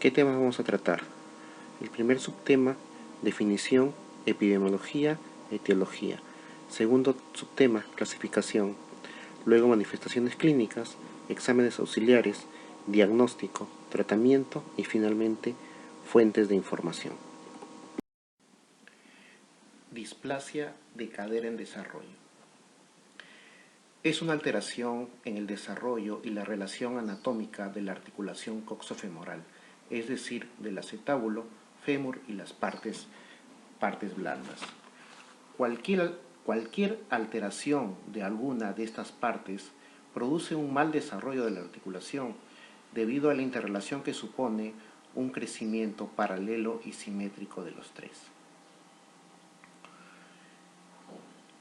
¿Qué temas vamos a tratar? El primer subtema, definición, epidemiología, etiología. Segundo subtema, clasificación. Luego manifestaciones clínicas, exámenes auxiliares, diagnóstico, tratamiento y finalmente fuentes de información. Displasia de cadera en desarrollo. Es una alteración en el desarrollo y la relación anatómica de la articulación coxofemoral, es decir, del acetábulo, fémur y las partes blandas. Cualquier alteración de alguna de estas partes produce un mal desarrollo de la articulación debido a la interrelación que supone un crecimiento paralelo y simétrico de los tres.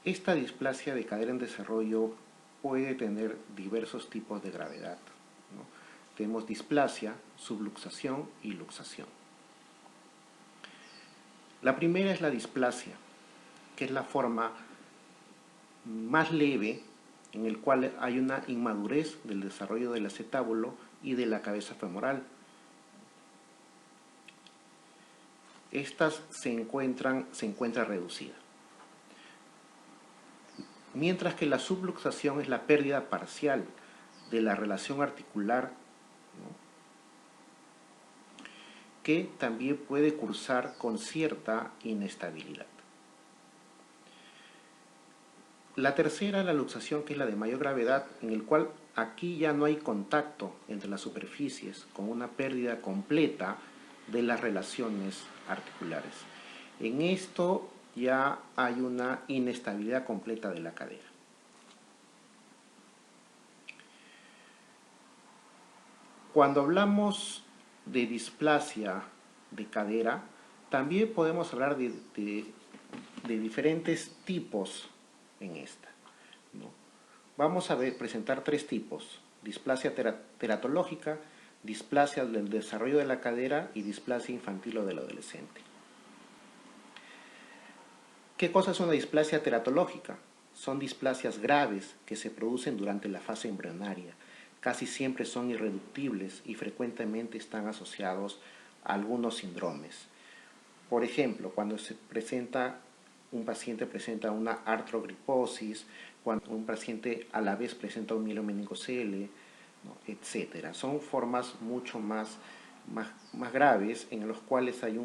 Esta displasia de cadera en desarrollo puede tener diversos tipos de gravedad, ¿no? Tenemos displasia, subluxación y luxación. La primera es la displasia, que es la forma más leve en el cual hay una inmadurez del desarrollo del acetábulo y de la cabeza femoral. Estas se encuentra reducida. Mientras que la subluxación es la pérdida parcial de la relación articular, ¿no?, que también puede cursar con cierta inestabilidad. La tercera, la luxación, que es la de mayor gravedad, en el cual aquí ya no hay contacto entre las superficies, con una pérdida completa de las relaciones articulares. En esto ya hay una inestabilidad completa de la cadera. Cuando hablamos de displasia de cadera, también podemos hablar de diferentes tipos en esta, ¿no? Vamos a presentar tres tipos: displasia teratológica, displasia del desarrollo de la cadera y displasia infantil o del adolescente. ¿Qué cosa es una displasia teratológica? Son displasias graves que se producen durante la fase embrionaria. Casi siempre son irreductibles y frecuentemente están asociados a algunos síndromes. Por ejemplo, cuando un paciente presenta una artrogriposis, cuando un paciente a la vez presenta un mielomeningocele, ¿no?, etc. Son formas mucho más graves en los cuales hay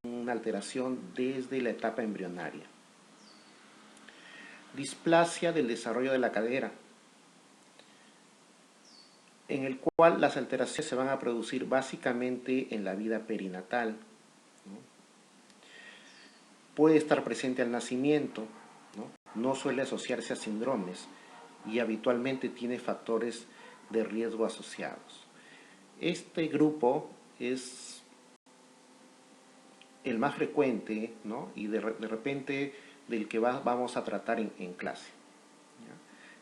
una alteración desde la etapa embrionaria. Displasia del desarrollo de la cadera, en el cual las alteraciones se van a producir básicamente en la vida perinatal, ¿no? Puede estar presente al nacimiento, ¿no? No suele asociarse a síndromes y habitualmente tiene factores de riesgo asociados. Este grupo es el más frecuente, ¿no?, y de repente del que vamos a tratar en clase, ¿ya?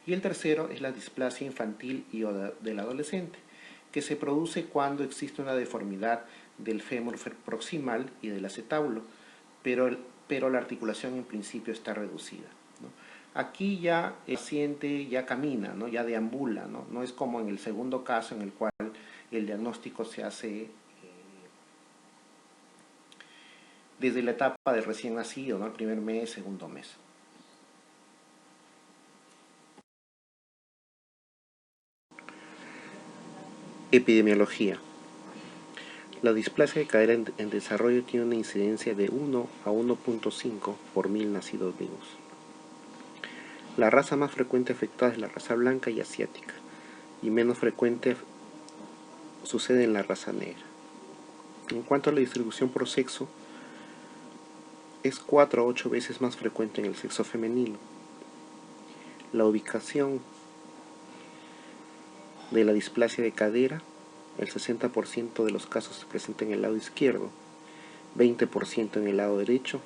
Y el tercero es la displasia infantil y del adolescente, que se produce cuando existe una deformidad del fémur proximal y del acetábulo, pero la articulación en principio está reducida, ¿no? Aquí ya el paciente ya camina, ¿no?, ya deambula, ¿no? No es como en el segundo caso en el cual el diagnóstico se hace desde la etapa de recién nacido, ¿no?, el primer mes, segundo mes. Epidemiología. La displasia de cadera en desarrollo tiene una incidencia de 1 a 1.5 por 1000 nacidos vivos. La raza más frecuente afectada es la raza blanca y asiática, y menos frecuente sucede en la raza negra. En cuanto a la distribución por sexo, es 4 a 8 veces más frecuente en el sexo femenino. La ubicación de la displasia de cadera, el 60% de los casos se presenta en el lado izquierdo, 20% en el lado derecho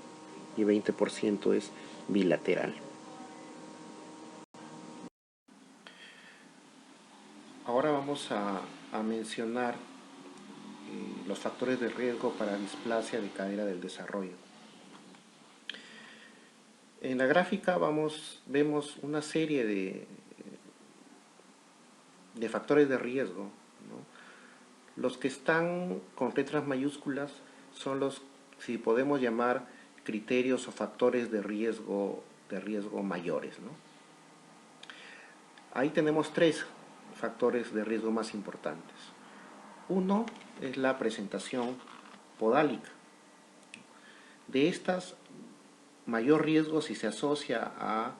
y 20% es bilateral. Ahora vamos a mencionar los factores de riesgo para displasia de cadera del desarrollo. En la gráfica vemos una serie de factores de riesgo, ¿no? Los que están con letras mayúsculas son los, si podemos llamar, criterios o factores de riesgo mayores, ¿no? Ahí tenemos tres factores de riesgo más importantes. Uno es la presentación podálica. De estas, mayor riesgo si se asocia a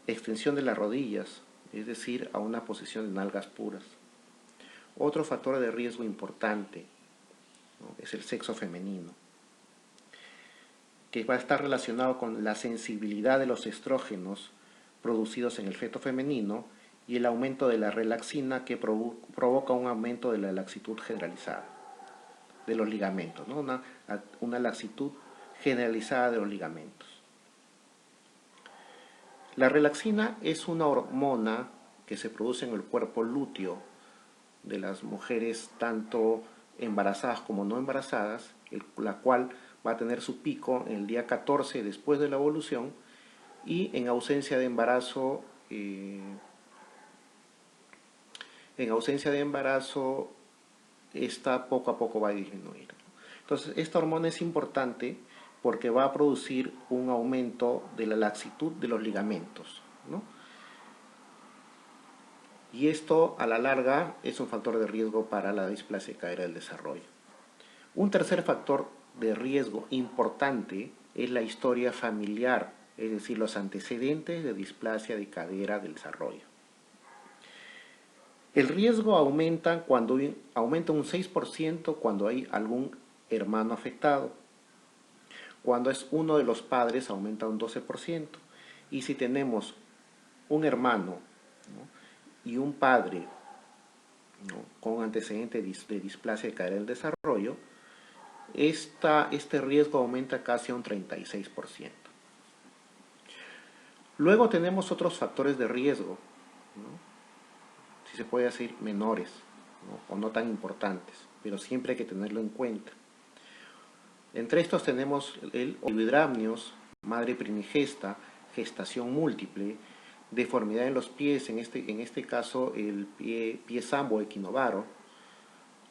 extensión de las rodillas, es decir, a una posición de nalgas puras. Otro factor de riesgo importante, ¿no?, es el sexo femenino, que va a estar relacionado con la sensibilidad de los estrógenos producidos en el feto femenino y el aumento de la relaxina, que provoca un aumento de la laxitud generalizada de los ligamentos, ¿no? Una laxitud generalizada de los ligamentos. La relaxina es una hormona que se produce en el cuerpo lúteo de las mujeres tanto embarazadas como no embarazadas, la cual va a tener su pico en el día 14 después de la ovulación, y en ausencia de embarazo, esta poco a poco va a disminuir. Entonces, esta hormona es importante porque va a producir un aumento de la laxitud de los ligamentos, ¿no? Y esto, a la larga, es un factor de riesgo para la displasia de cadera del desarrollo. Un tercer factor de riesgo importante es la historia familiar, es decir, los antecedentes de displasia de cadera del desarrollo. El riesgo aumenta un 6% cuando hay algún hermano afectado. Cuando es uno de los padres aumenta un 12%. Y si tenemos un hermano, ¿no?, y un padre, ¿no?, con antecedentes de displasia de cadera del desarrollo, este riesgo aumenta casi a un 36%. Luego tenemos otros factores de riesgo, ¿no?, si se puede decir menores, ¿no?, o no tan importantes, pero siempre hay que tenerlo en cuenta. Entre estos tenemos el oligohidramnios, madre primigesta, gestación múltiple, deformidad en los pies, en este caso el pie sambo equinovaro,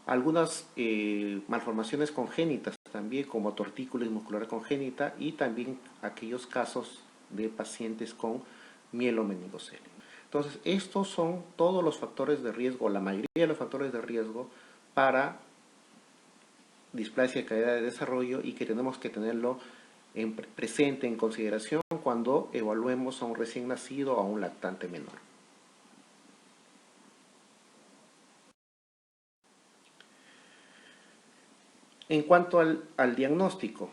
algunas malformaciones congénitas también, como tortícolis muscular congénita, y también aquellos casos de pacientes con mielomeningocele. Entonces, estos son todos los factores de riesgo, la mayoría de los factores de riesgo para displasia de cadera de desarrollo, y que tenemos que tenerlo presente, en consideración, cuando evaluemos a un recién nacido o a un lactante menor. En cuanto al diagnóstico,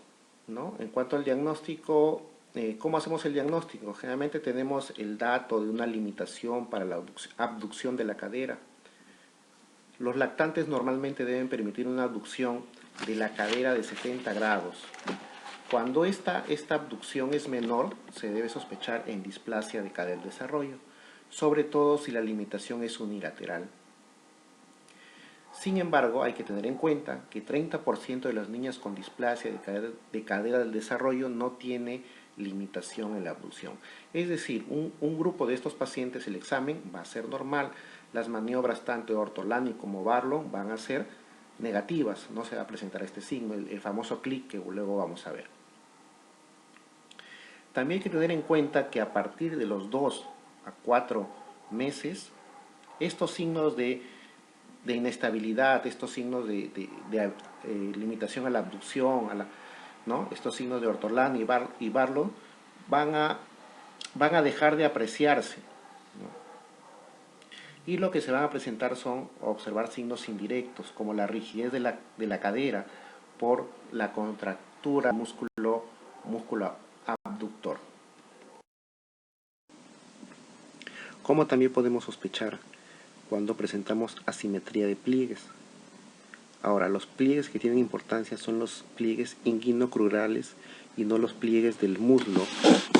¿no? En cuanto al diagnóstico, ¿cómo hacemos el diagnóstico? Generalmente tenemos el dato de una limitación para la abducción de la cadera. Los lactantes normalmente deben permitir una abducción de la cadera de 70 grados. Cuando esta abducción es menor, se debe sospechar en displasia de cadera del desarrollo, sobre todo si la limitación es unilateral. Sin embargo, hay que tener en cuenta que 30% de las niñas con displasia de cadera del desarrollo no tiene limitación en la abducción. Es decir, un grupo de estos pacientes, el examen va a ser normal. Las maniobras tanto de Ortolani como Barlow van a ser negativas, no se va a presentar este signo, el famoso clic que luego vamos a ver. También hay que tener en cuenta que a partir de los 2 a 4 meses, estos signos de inestabilidad, estos signos de limitación a la abducción, ¿no?, estos signos de Ortolani y Barlow van a dejar de apreciarse, ¿no? Y lo que se van a presentar son observar signos indirectos, como la rigidez de la cadera por la contractura del músculo abductor. ¿Cómo también podemos sospechar cuando presentamos asimetría de pliegues? Ahora, los pliegues que tienen importancia son los pliegues inguinocrurales y no los pliegues del muslo,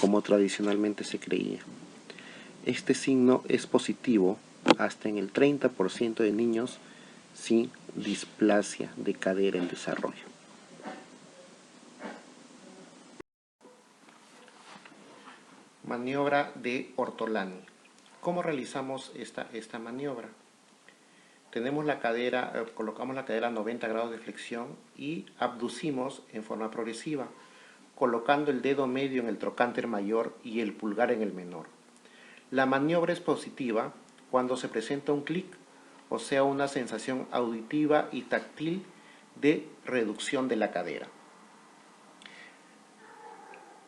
como tradicionalmente se creía. Este signo es positivo hasta en el 30% de niños sin displasia de cadera en desarrollo. Maniobra de Ortolani. ¿Cómo realizamos esta maniobra? tenemos la cadera, colocamos la cadera a 90 grados de flexión y abducimos en forma progresiva, colocando el dedo medio en el trocánter mayor y el pulgar en el menor. La maniobra es positiva cuando se presenta un clic, o sea, una sensación auditiva y táctil de reducción de la cadera.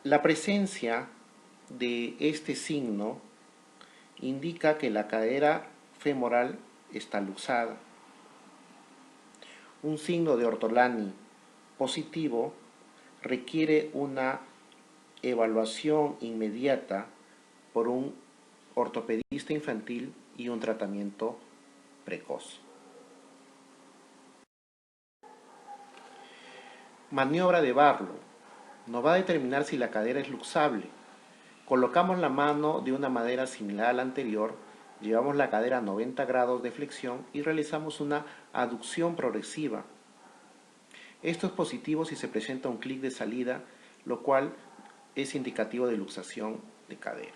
La presencia de este signo indica que la cadera femoral está luxada. Un signo de Ortolani positivo requiere una evaluación inmediata por un ortopedista infantil y un tratamiento precoz. Maniobra de Barlow. Nos va a determinar si la cadera es luxable. Colocamos la mano de una manera similar a la anterior, llevamos la cadera a 90 grados de flexión y realizamos una aducción progresiva. Esto es positivo si se presenta un clic de salida, lo cual es indicativo de luxación de cadera.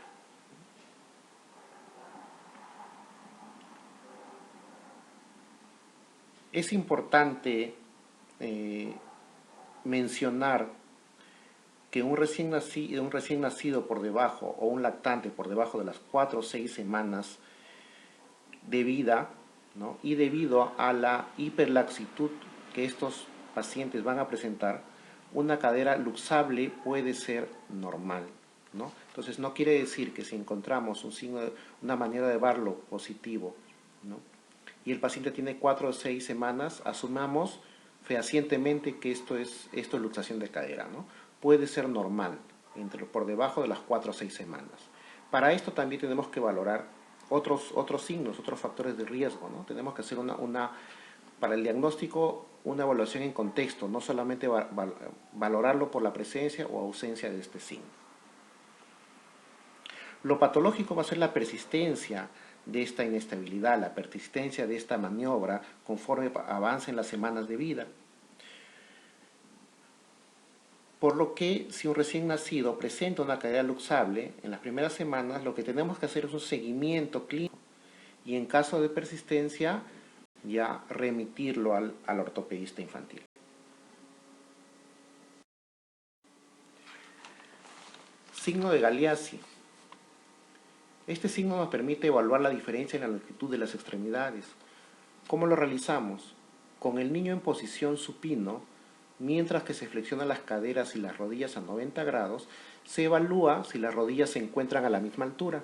Es importante mencionar que un recién nacido por debajo o un lactante por debajo de las 4 o 6 semanas de vida, ¿no? Y debido a la hiperlaxitud que estos pacientes van a presentar, una cadera luxable puede ser normal, ¿no? Entonces no quiere decir que si encontramos un signo, una manera de Barlow positivo, ¿no? Y el paciente tiene 4 o 6 semanas, asumamos fehacientemente que esto es luxación de cadera, ¿no? Puede ser normal, por debajo de las 4 o 6 semanas. Para esto también tenemos que valorar otros signos, otros factores de riesgo, ¿no? Tenemos que hacer para el diagnóstico una evaluación en contexto, no solamente valorarlo por la presencia o ausencia de este signo. Lo patológico va a ser la persistencia de esta inestabilidad, la persistencia de esta maniobra conforme avancen las semanas de vida. Por lo que si un recién nacido presenta una cadera luxable, en las primeras semanas lo que tenemos que hacer es un seguimiento clínico y en caso de persistencia ya remitirlo al ortopedista infantil. Signo de Galeazzi. Este signo nos permite evaluar la diferencia en la longitud de las extremidades. ¿Cómo lo realizamos? Con el niño en posición supino, mientras que se flexionan las caderas y las rodillas a 90 grados, se evalúa si las rodillas se encuentran a la misma altura.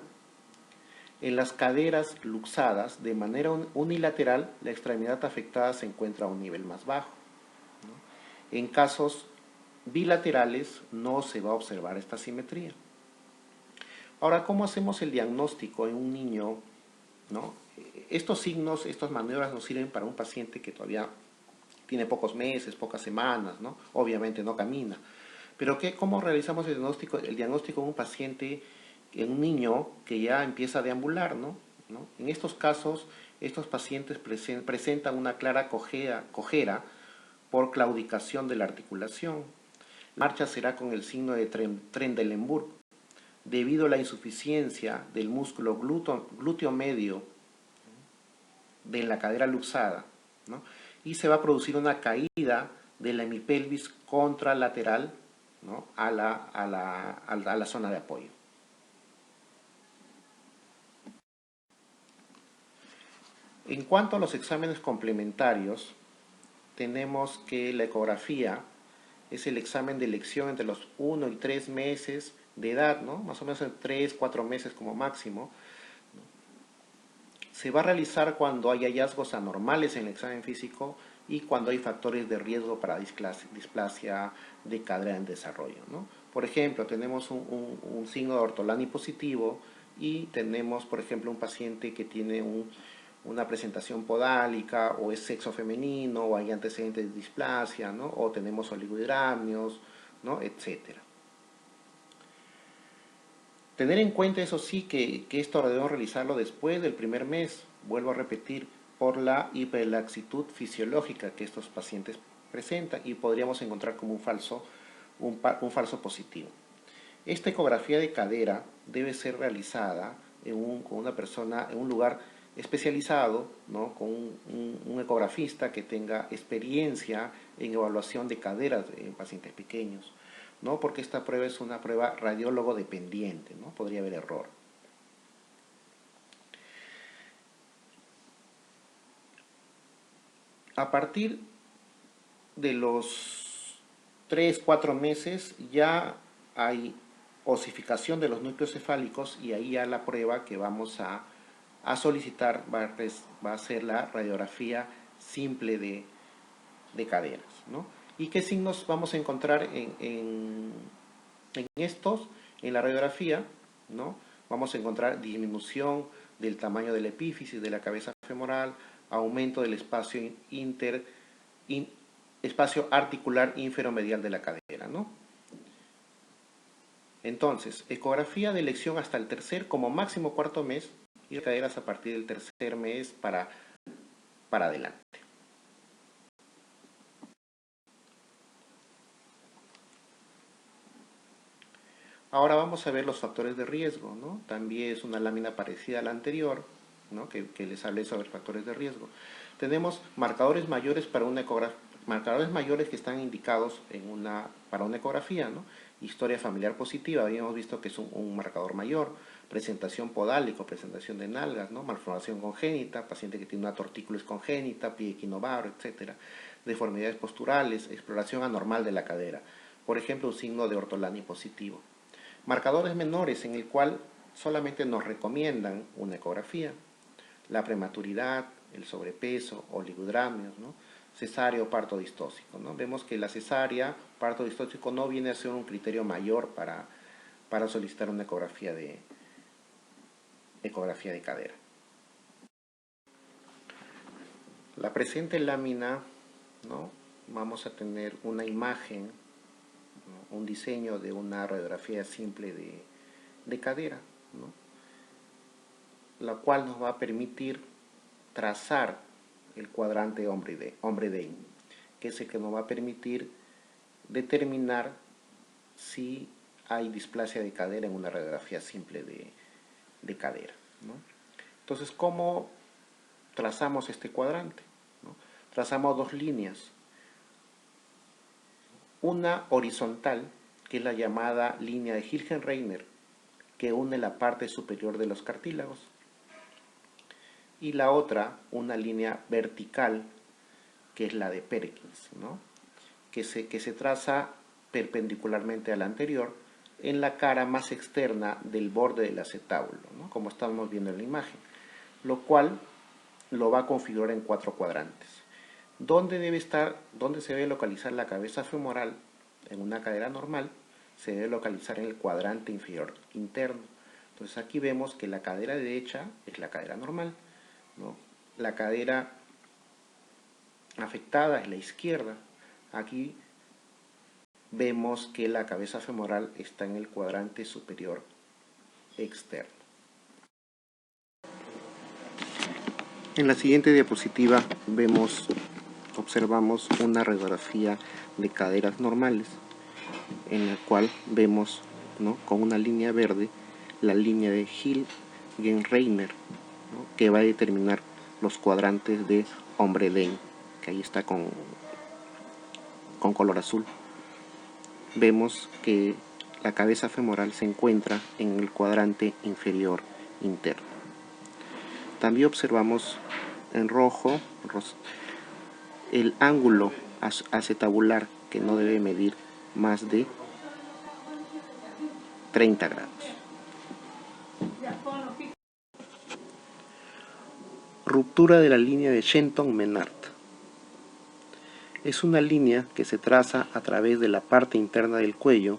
En las caderas luxadas, de manera unilateral, la extremidad afectada se encuentra a un nivel más bajo, ¿no? En casos bilaterales no se va a observar esta simetría. Ahora, ¿cómo hacemos el diagnóstico en un niño, ¿no? Estos signos, estas maniobras nos sirven para un paciente que todavía tiene pocos meses, pocas semanas, ¿no? Obviamente no camina. Pero ¿cómo realizamos el diagnóstico en un paciente, en un niño que ya empieza a deambular, ¿no? En estos casos, estos pacientes presentan una clara cojera por claudicación de la articulación. La marcha será con el signo de Trendelenburg, debido a la insuficiencia del músculo glúteo medio de la cadera luxada, ¿no? Y se va a producir una caída de la hemipelvis contralateral, ¿no? a la zona de apoyo. En cuanto a los exámenes complementarios, tenemos que la ecografía es el examen de elección entre los 1 y 3 meses de edad, ¿no? Más o menos en 3, 4 meses como máximo. Se va a realizar cuando hay hallazgos anormales en el examen físico y cuando hay factores de riesgo para displasia de cadera en desarrollo, ¿no? Por ejemplo, tenemos un signo de Ortolani positivo y tenemos, por ejemplo, un paciente que tiene una presentación podálica o es sexo femenino o hay antecedentes de displasia, ¿no? O tenemos oligohidramnios, ¿no? Etcétera. Tener en cuenta, eso sí, que esto debemos realizarlo después del primer mes, vuelvo a repetir, por la hiperlaxitud fisiológica que estos pacientes presentan y podríamos encontrar como un falso positivo. Esta ecografía de cadera debe ser realizada con una persona en un lugar especializado, ¿no? Con un ecografista que tenga experiencia en evaluación de caderas en pacientes pequeños, ¿no? Porque esta prueba es una prueba radiólogo dependiente, ¿no? Podría haber error. A partir de los 3-4 meses ya hay osificación de los núcleos cefálicos y ahí ya la prueba que vamos a solicitar va a ser la radiografía simple de caderas, ¿no? ¿Y qué signos vamos a encontrar en estos? En la radiografía, ¿no? Vamos a encontrar disminución del tamaño de la epífisis de la cabeza femoral, aumento del espacio espacio articular inferomedial de la cadera, ¿no? Entonces, ecografía de elección hasta el tercer, como máximo cuarto mes, y caderas a partir del tercer mes para adelante. Ahora vamos a ver los factores de riesgo, ¿no? También es una lámina parecida a la anterior, ¿no? que les hablé sobre factores de riesgo. Tenemos marcadores mayores para una ecografía, marcadores mayores que están indicados para una ecografía, ¿no? Historia familiar positiva, habíamos visto que es un marcador mayor, presentación podálico, presentación de nalgas, ¿no? Malformación congénita, paciente que tiene una tortícolis congénita, pie equinovaro, etc. Deformidades posturales, exploración anormal de la cadera, por ejemplo, un signo de ortolani positivo. Marcadores menores en el cual solamente nos recomiendan una ecografía, la prematuridad, el sobrepeso, oligodramios, ¿no? Cesárea o parto distóxico, ¿no? Vemos que la cesárea, parto distóxico no viene a ser un criterio mayor para solicitar una ecografía de cadera. La presente lámina, ¿no? Vamos a tener una imagen, ¿no? Un diseño de una radiografía simple de cadera, ¿no? La cual nos va a permitir trazar el cuadrante hombre-Dane, que es el que nos va a permitir determinar si hay displasia de cadera en una radiografía simple de cadera, ¿no? Entonces, ¿cómo trazamos este cuadrante? ¿No? Trazamos dos líneas. Una horizontal, que es la llamada línea de Hilgenreiner, que une la parte superior de los cartílagos. Y la otra, una línea vertical, que es la de Perkins, ¿no? que se traza perpendicularmente a la anterior en la cara más externa del borde del acetábulo, ¿no? Como estamos viendo en la imagen, lo cual lo va a configurar en 4 cuadrantes. ¿Dónde se debe localizar la cabeza femoral en una cadera normal? Se debe localizar en el cuadrante inferior interno. Entonces aquí vemos que la cadera derecha es la cadera normal, ¿no? La cadera afectada es la izquierda. Aquí vemos que la cabeza femoral está en el cuadrante superior externo. En la siguiente diapositiva observamos una radiografía de caderas normales, en la cual vemos, ¿no? Con una línea verde la línea de Hilgenreiner, ¿no? Que va a determinar los cuadrantes de hombre-Dane, que ahí está con color azul. Vemos que la cabeza femoral se encuentra en el cuadrante inferior interno. También observamos en rojo el ángulo acetabular, que no debe medir más de 30 grados. Ruptura de la línea de Shenton-Menard. Es una línea que se traza a través de la parte interna del cuello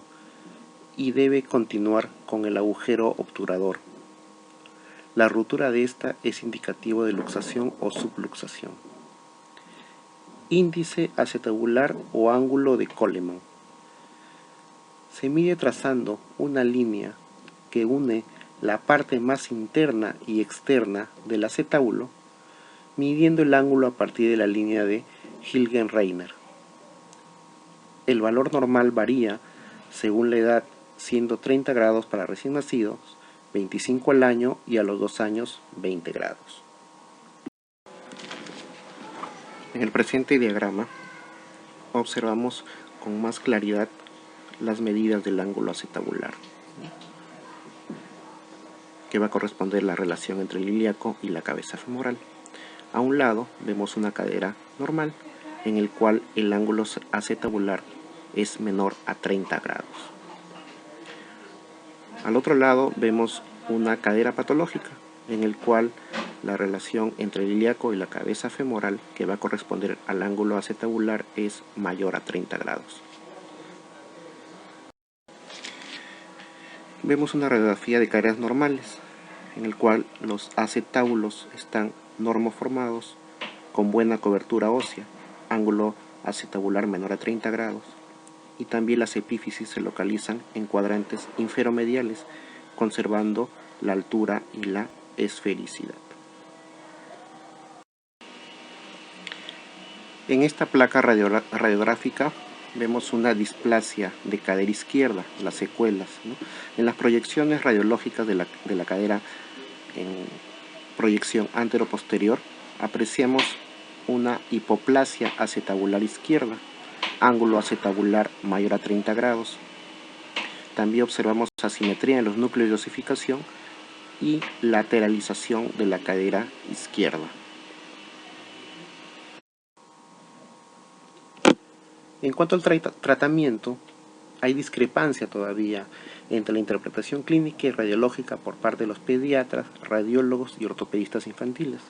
y debe continuar con el agujero obturador. La ruptura de esta es indicativo de luxación o subluxación. Índice acetabular o ángulo de Coleman. Se mide trazando una línea que une la parte más interna y externa del acetábulo, midiendo el ángulo a partir de la línea de Hilgenreiner. El valor normal varía según la edad, siendo 30 grados para recién nacidos, 25 al año y a los 2 años 20 grados. En el presente diagrama observamos con más claridad las medidas del ángulo acetabular, que va a corresponder la relación entre el ilíaco y la cabeza femoral. A un lado vemos una cadera normal, en el cual el ángulo acetabular es menor a 30 grados. Al otro lado vemos una cadera patológica, en el cual la relación entre el ilíaco y la cabeza femoral, que va a corresponder al ángulo acetabular, es mayor a 30 grados. Vemos una radiografía de caderas normales, en el cual los acetábulos están normoformados, con buena cobertura ósea, ángulo acetabular menor a 30 grados, y también las epífisis se localizan en cuadrantes inferomediales, conservando la altura y la esfericidad. En esta placa radiográfica vemos una displasia de cadera izquierda, las secuelas, ¿no? En las proyecciones radiológicas de la cadera en proyección antero-posterior apreciamos una hipoplasia acetabular izquierda, ángulo acetabular mayor a 30 grados. También observamos asimetría en los núcleos de osificación y lateralización de la cadera izquierda. En cuanto al tratamiento, hay discrepancia todavía entre la interpretación clínica y radiológica por parte de los pediatras, radiólogos y ortopedistas infantiles.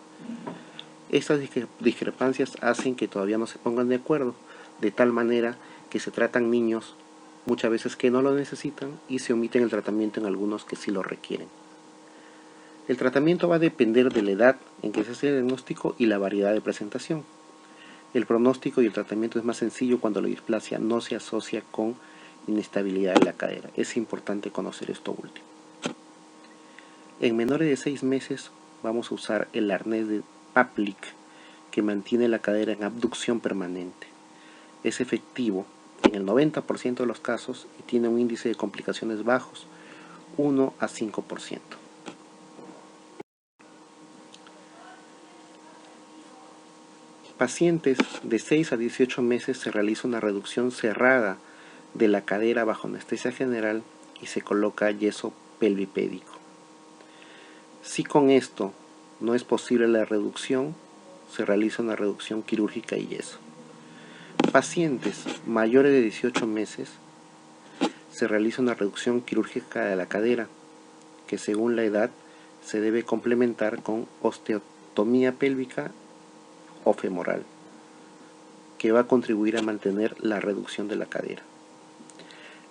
Estas discrepancias hacen que todavía no se pongan de acuerdo, de tal manera que se tratan niños muchas veces que no lo necesitan y se omiten el tratamiento en algunos que sí lo requieren. El tratamiento va a depender de la edad en que se hace el diagnóstico y la variedad de presentación. El pronóstico y el tratamiento es más sencillo cuando la displasia no se asocia con inestabilidad de la cadera. Es importante conocer esto último. En menores de 6 meses vamos a usar el arnés de Paplik, que mantiene la cadera en abducción permanente. Es efectivo en el 90% de los casos y tiene un índice de complicaciones bajos, 1 a 5%. Pacientes de 6 a 18 meses se realiza una reducción cerrada de la cadera bajo anestesia general y se coloca yeso pelvipédico. Si con esto no es posible la reducción, se realiza una reducción quirúrgica y yeso. Pacientes mayores de 18 meses se realiza una reducción quirúrgica de la cadera, que según la edad se debe complementar con osteotomía pélvica o femoral, que va a contribuir a mantener la reducción de la cadera.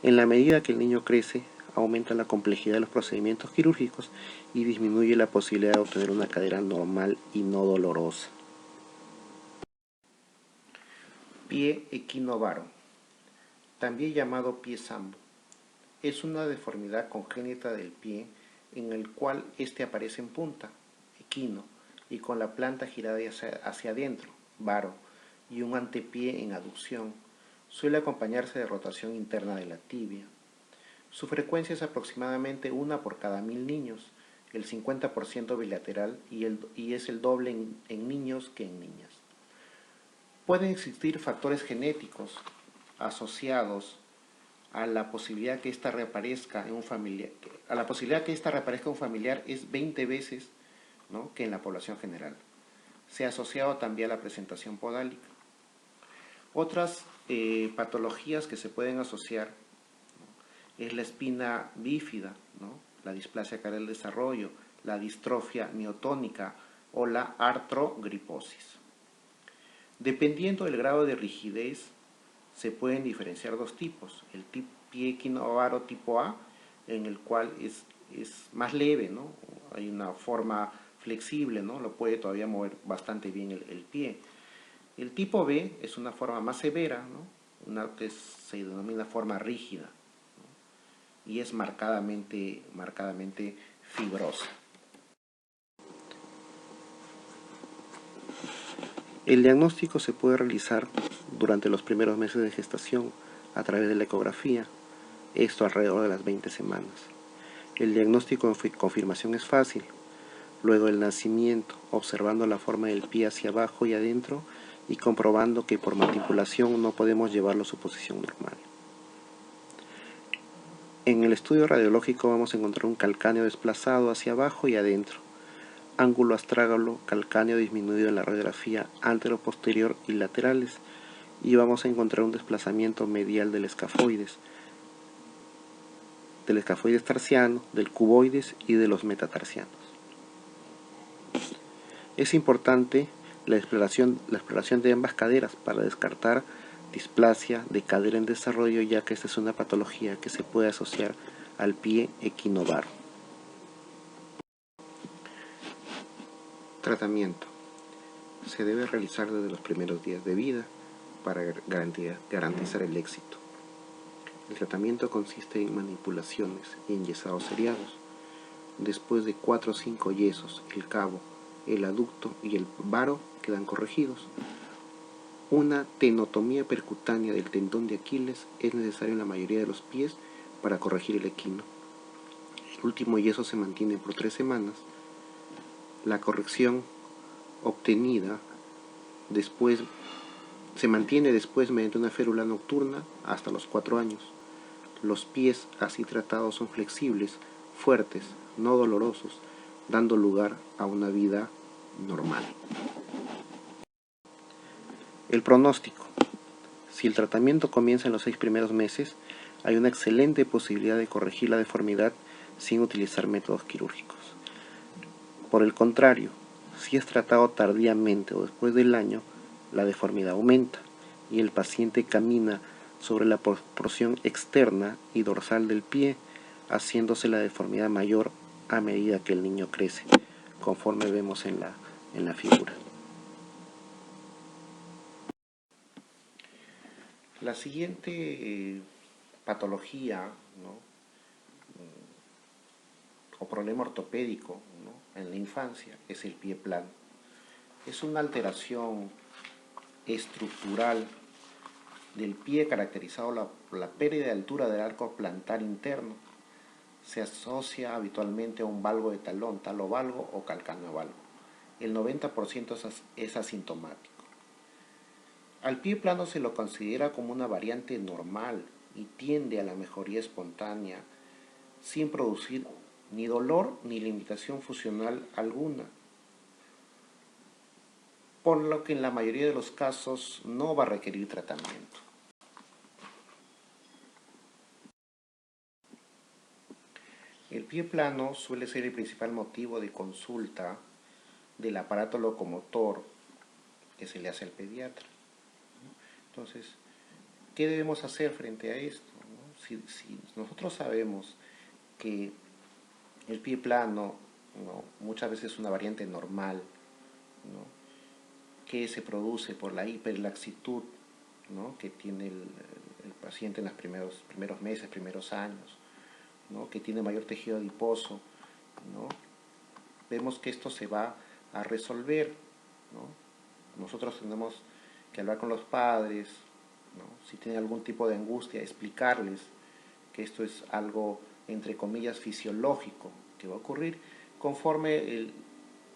En la medida que el niño crece, aumenta la complejidad de los procedimientos quirúrgicos y disminuye la posibilidad de obtener una cadera normal y no dolorosa. Pie equinovaro, también llamado pie sambo, es una deformidad congénita del pie en el cual éste aparece en punta, equino, y con la planta girada hacia adentro, varo, y un antepié en aducción. Suele acompañarse de rotación interna de la tibia. Su frecuencia es aproximadamente 1 por cada 1000 niños, el 50% bilateral y es el doble en niños que en niñas. Pueden existir factores genéticos asociados a la posibilidad que esta reaparezca en un familiar. A la posibilidad que esta reaparezca en un familiar es 20 veces, ¿no?, que en la población general. Se ha asociado también a la presentación podálica. Otras patologías que se pueden asociar, ¿no?, es la espina bífida, ¿no?, la displasia cara del desarrollo, la distrofia miotónica o la artrogriposis. Dependiendo del grado de rigidez, se pueden diferenciar dos tipos. El pie equinovaro tipo A, en el cual es más leve, ¿no? Hay una forma flexible, ¿no? Lo puede todavía mover bastante bien el pie. El tipo B es una forma más severa, ¿no?, una que se denomina forma rígida, ¿no?, y es marcadamente fibrosa. El diagnóstico se puede realizar durante los primeros meses de gestación a través de la ecografía, esto alrededor de las 20 semanas. El diagnóstico de confirmación es fácil. Luego del nacimiento, observando la forma del pie hacia abajo y adentro, y comprobando que por manipulación no podemos llevarlo a su posición normal. En el estudio radiológico vamos a encontrar un calcáneo desplazado hacia abajo y adentro, ángulo astrágalo calcáneo disminuido en la radiografía antero-posterior y laterales, y vamos a encontrar un desplazamiento medial del escafoides tarsiano, del cuboides y de los metatarsianos. Es importante la exploración de ambas caderas para descartar displasia de cadera en desarrollo, ya que esta es una patología que se puede asociar al pie equinovaro. Tratamiento. Se debe realizar desde los primeros días de vida para garantizar el éxito. El tratamiento consiste en manipulaciones y enyesados seriados. Después de 4 o 5 yesos, el cabo, el aducto y el varo quedan corregidos. Una tenotomía percutánea del tendón de Aquiles es necesaria en la mayoría de los pies para corregir el equino. El último yeso se mantiene por 3 semanas. La corrección obtenida se mantiene después mediante una férula nocturna hasta los 4 años. Los pies así tratados son flexibles, fuertes, no dolorosos, dando lugar a una vida normal. El pronóstico. Si el tratamiento comienza en los 6 primeros meses, hay una excelente posibilidad de corregir la deformidad sin utilizar métodos quirúrgicos. Por el contrario, si es tratado tardíamente o después del año, la deformidad aumenta y el paciente camina sobre la porción externa y dorsal del pie, haciéndose la deformidad mayor a medida que el niño crece, conforme vemos en la figura. La siguiente patología, ¿no?, o problema ortopédico, ¿no?, en la infancia es el pie plano. Es una alteración estructural del pie caracterizado por la pérdida de altura del arco plantar interno. Se asocia habitualmente a un valgo de talón, talovalgo o calcáneo valgo. El 90% es asintomático. Al pie plano se lo considera como una variante normal y tiende a la mejoría espontánea sin producir ni dolor ni limitación funcional alguna, por lo que en la mayoría de los casos no va a requerir tratamiento. El pie plano suele ser el principal motivo de consulta del aparato locomotor que se le hace al pediatra. Entonces, ¿qué debemos hacer frente a esto? Si nosotros sabemos que el pie plano, ¿no?, muchas veces es una variante normal, ¿no?, que se produce por la hiperlaxitud, ¿no?, que tiene el paciente en los primeros meses, primeros años, ¿no?, que tiene mayor tejido adiposo, ¿no?, vemos que esto se va a resolver, ¿no? Nosotros tenemos que hablar con los padres, ¿no?, si tienen algún tipo de angustia, explicarles que esto es algo, entre comillas, fisiológico que va a ocurrir. Conforme el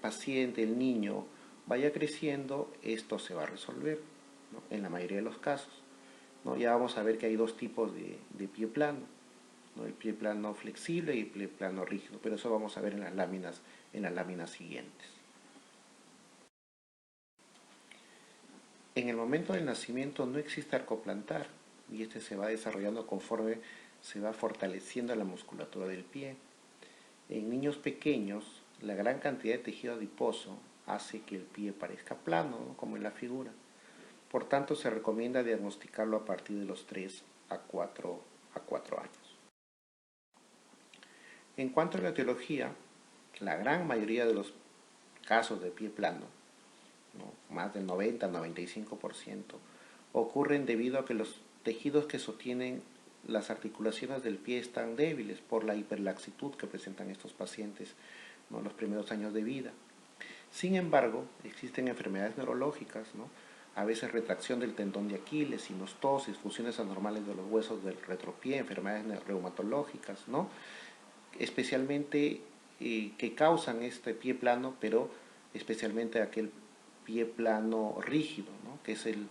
paciente, el niño, vaya creciendo, esto se va a resolver, ¿no?, en la mayoría de los casos, ¿no? Ya vamos a ver que hay 2 tipos de pie plano, ¿no?, el pie plano flexible y el pie plano rígido, pero eso vamos a ver en las láminas siguientes. En el momento del nacimiento no existe arco plantar y este se va desarrollando conforme se va fortaleciendo la musculatura del pie. En niños pequeños, la gran cantidad de tejido adiposo hace que el pie parezca plano, ¿no?, como en la figura. Por tanto, se recomienda diagnosticarlo a partir de los 3 a 4 años. En cuanto a la etiología, la gran mayoría de los casos de pie plano, ¿no?, más del 90-95%, ocurren debido a que los tejidos que sostienen las articulaciones del pie están débiles por la hiperlaxitud que presentan estos pacientes, ¿no?, en los primeros años de vida. Sin embargo, existen enfermedades neurológicas, ¿no?, a veces retracción del tendón de Aquiles, sinostosis, fusiones anormales de los huesos del retropié, enfermedades reumatológicas, ¿no?, especialmente que causan este pie plano, pero especialmente aquel pie plano rígido, ¿no? Que es el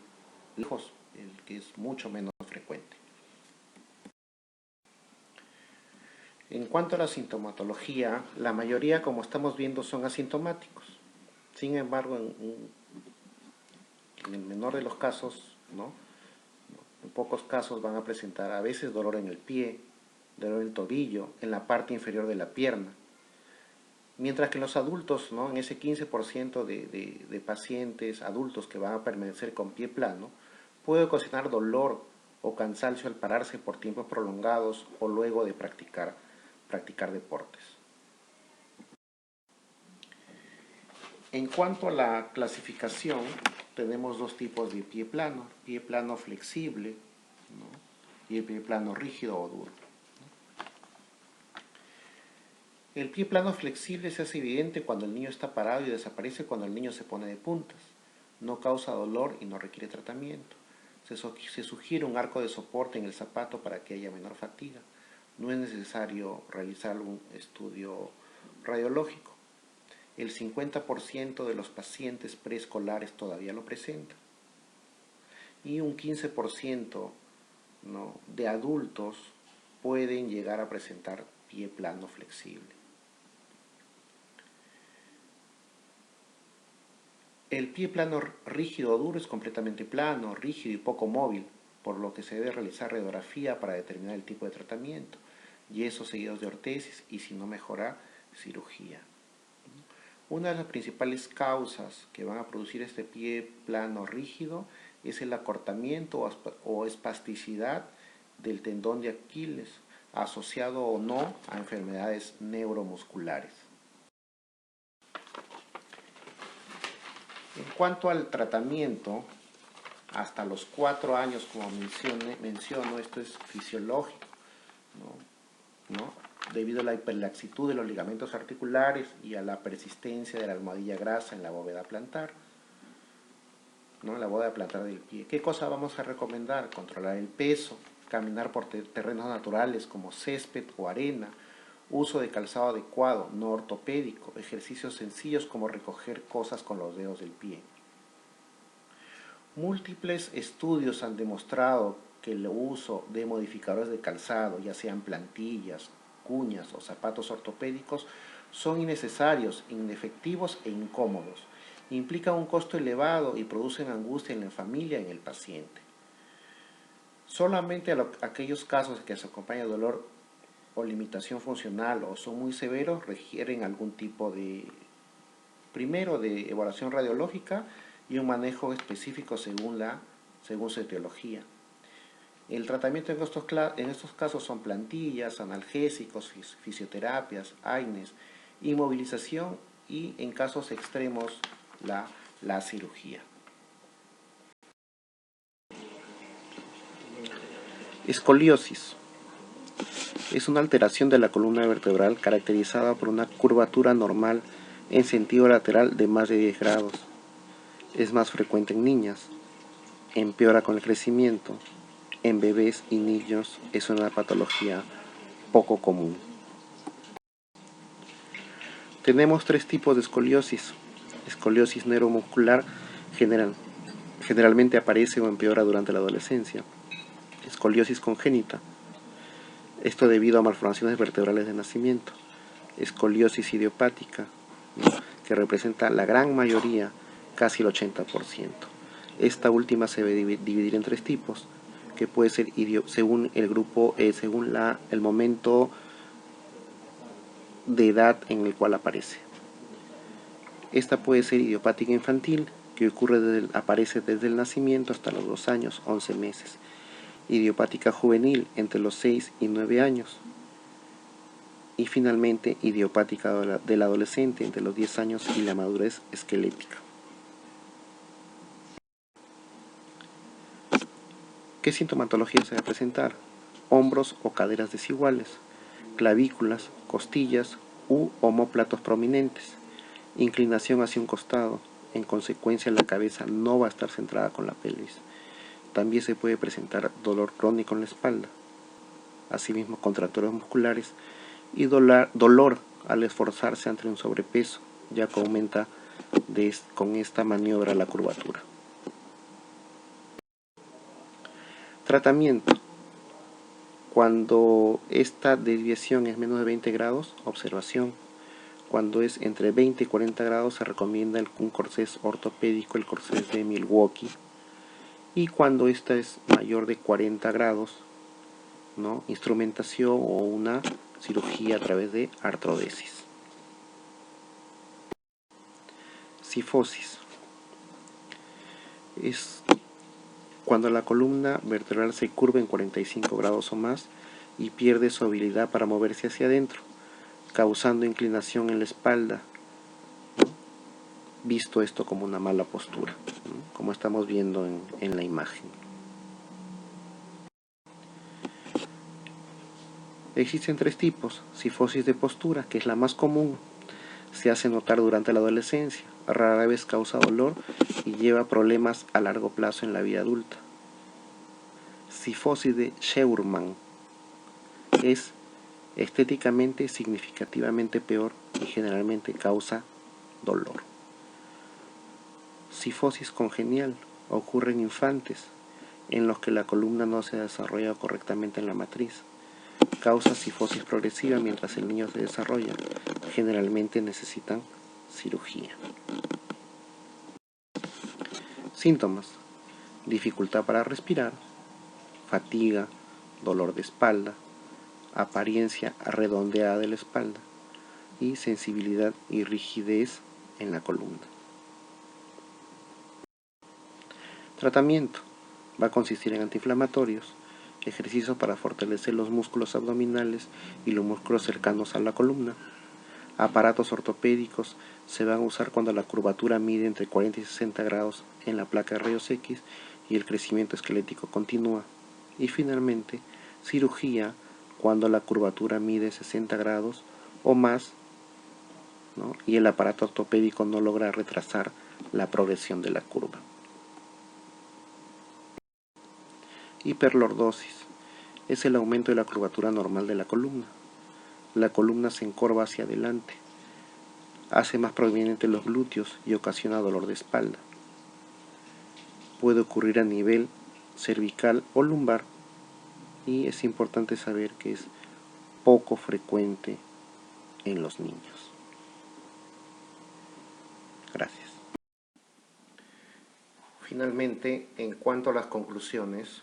que es mucho menos frecuente. En cuanto a la sintomatología, la mayoría, como estamos viendo, son asintomáticos. Sin embargo, en el menor de los casos, ¿no? En pocos casos van a presentar a veces dolor en el pie, dolor en el tobillo, en la parte inferior de la pierna. Mientras que en los adultos, ¿no? En ese 15% de pacientes adultos que van a permanecer con pie plano, puede ocasionar dolor o cansancio al pararse por tiempos prolongados o luego de practicar deportes. En cuanto a la clasificación, tenemos dos tipos de pie plano flexible, ¿no? Y el pie plano rígido o duro. El pie plano flexible se hace evidente cuando el niño está parado y desaparece cuando el niño se pone de puntas. No causa dolor y no requiere tratamiento. Se sugiere un arco de soporte en el zapato para que haya menor fatiga. No es necesario realizar un estudio radiológico. El 50% de los pacientes preescolares todavía lo presentan. Y un 15%, ¿no?, de adultos pueden llegar a presentar pie plano flexible. El pie plano rígido o duro es completamente plano, rígido y poco móvil, por lo que se debe realizar radiografía para determinar el tipo de tratamiento, yesos seguidos de ortesis y, si no mejora, cirugía. Una de las principales causas que van a producir este pie plano rígido es el acortamiento o espasticidad del tendón de Aquiles, asociado o no a enfermedades neuromusculares. En cuanto al tratamiento, hasta los 4 años, como menciono, esto es fisiológico, ¿no? Debido a la hiperlaxitud de los ligamentos articulares y a la persistencia de la almohadilla grasa en la bóveda plantar, ¿no?, en la bóveda plantar del pie. ¿Qué cosa vamos a recomendar? Controlar el peso, caminar por terrenos naturales como césped o arena, uso de calzado adecuado, no ortopédico, ejercicios sencillos como recoger cosas con los dedos del pie. Múltiples estudios han demostrado que el uso de modificadores de calzado, ya sean plantillas, cuñas o zapatos ortopédicos, son innecesarios, inefectivos e incómodos. Implican un costo elevado y producen angustia en la familia y en el paciente. Solamente aquellos casos que se acompaña de dolor o limitación funcional o son muy severos requieren algún tipo primero de evaluación radiológica y un manejo específico según su etiología. El tratamiento en estos casos son plantillas, analgésicos, fisioterapias, AINES, inmovilización y, en casos extremos, la cirugía. Escoliosis. Es una alteración de la columna vertebral caracterizada por una curvatura normal en sentido lateral de más de 10 grados. Es más frecuente en niñas. Empeora con el crecimiento. En bebés y niños es una patología poco común. Tenemos 3 tipos de escoliosis. Escoliosis neuromuscular generalmente aparece o empeora durante la adolescencia. Escoliosis congénita. Esto debido a malformaciones vertebrales de nacimiento. Escoliosis idiopática, ¿no?, que representa la gran mayoría, casi el 80%. Esta última se debe dividir en 3 tipos, que puede ser según el grupo, según el momento de edad en el cual aparece. Esta puede ser idiopática infantil, que aparece desde el nacimiento hasta los 2 años, 11 meses. Idiopática juvenil, entre los 6 y 9 años. Y finalmente, idiopática del adolescente, entre los 10 años y la madurez esquelética. ¿Qué sintomatología se va a presentar? Hombros o caderas desiguales, clavículas, costillas u omóplatos prominentes, inclinación hacia un costado. En consecuencia, la cabeza no va a estar centrada con la pelvis. También se puede presentar dolor crónico en la espalda, asimismo contracturas musculares y dolor al esforzarse ante un sobrepeso, ya que aumenta con esta maniobra a la curvatura. Tratamiento. Cuando esta desviación es menos de 20 grados, observación. Cuando es entre 20 y 40 grados se recomienda un corsés ortopédico, el corsés de Milwaukee. Y cuando esta es mayor de 40 grados, ¿no?, instrumentación o una cirugía a través de artrodesis. Cifosis. Es cuando la columna vertebral se curva en 45 grados o más y pierde su habilidad para moverse hacia adentro, causando inclinación en la espalda, ¿no?, visto esto como una mala postura, ¿no?, como estamos viendo en la imagen. Existen tres tipos: cifosis de postura, que es la más común, se hace notar durante la adolescencia, rara vez causa dolor y lleva problemas a largo plazo en la vida adulta. Cifosis de Scheuermann es estéticamente significativamente peor y generalmente causa dolor. Cifosis congenial ocurre en infantes en los que la columna no se ha desarrollado correctamente en la matriz. Causa cifosis progresiva mientras el niño se desarrolla. Generalmente necesitan cirugía. Síntomas: dificultad para respirar, fatiga, dolor de espalda, apariencia redondeada de la espalda y sensibilidad y rigidez en la columna. Tratamiento: va a consistir en antiinflamatorios, ejercicios para fortalecer los músculos abdominales y los músculos cercanos a la columna. Aparatos ortopédicos se van a usar cuando la curvatura mide entre 40 y 60 grados en la placa de rayos X y el crecimiento esquelético continúa. Y finalmente, cirugía cuando la curvatura mide 60 grados o más, ¿no?, y el aparato ortopédico no logra retrasar la progresión de la curva. Hiperlordosis es el aumento de la curvatura normal de la columna. La columna se encorva hacia adelante, hace más prominentes los glúteos y ocasiona dolor de espalda. Puede ocurrir a nivel cervical o lumbar y es importante saber que es poco frecuente en los niños. Gracias. Finalmente, en cuanto a las conclusiones,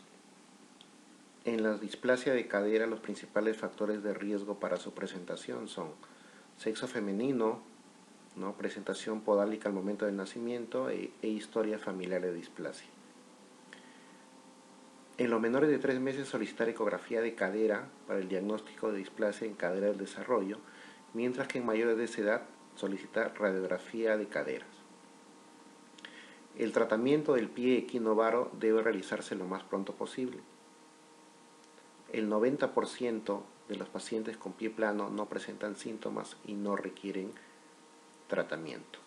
en la displasia de cadera los principales factores de riesgo para su presentación son sexo femenino, ¿no?, presentación podálica al momento del nacimiento e historia familiar de displasia. En los menores de 3 meses solicitar ecografía de cadera para el diagnóstico de displasia en cadera del desarrollo, mientras que en mayores de esa edad solicitar radiografía de caderas. El tratamiento del pie equinovaro debe realizarse lo más pronto posible. El 90% de los pacientes con pie plano no presentan síntomas y no requieren tratamiento.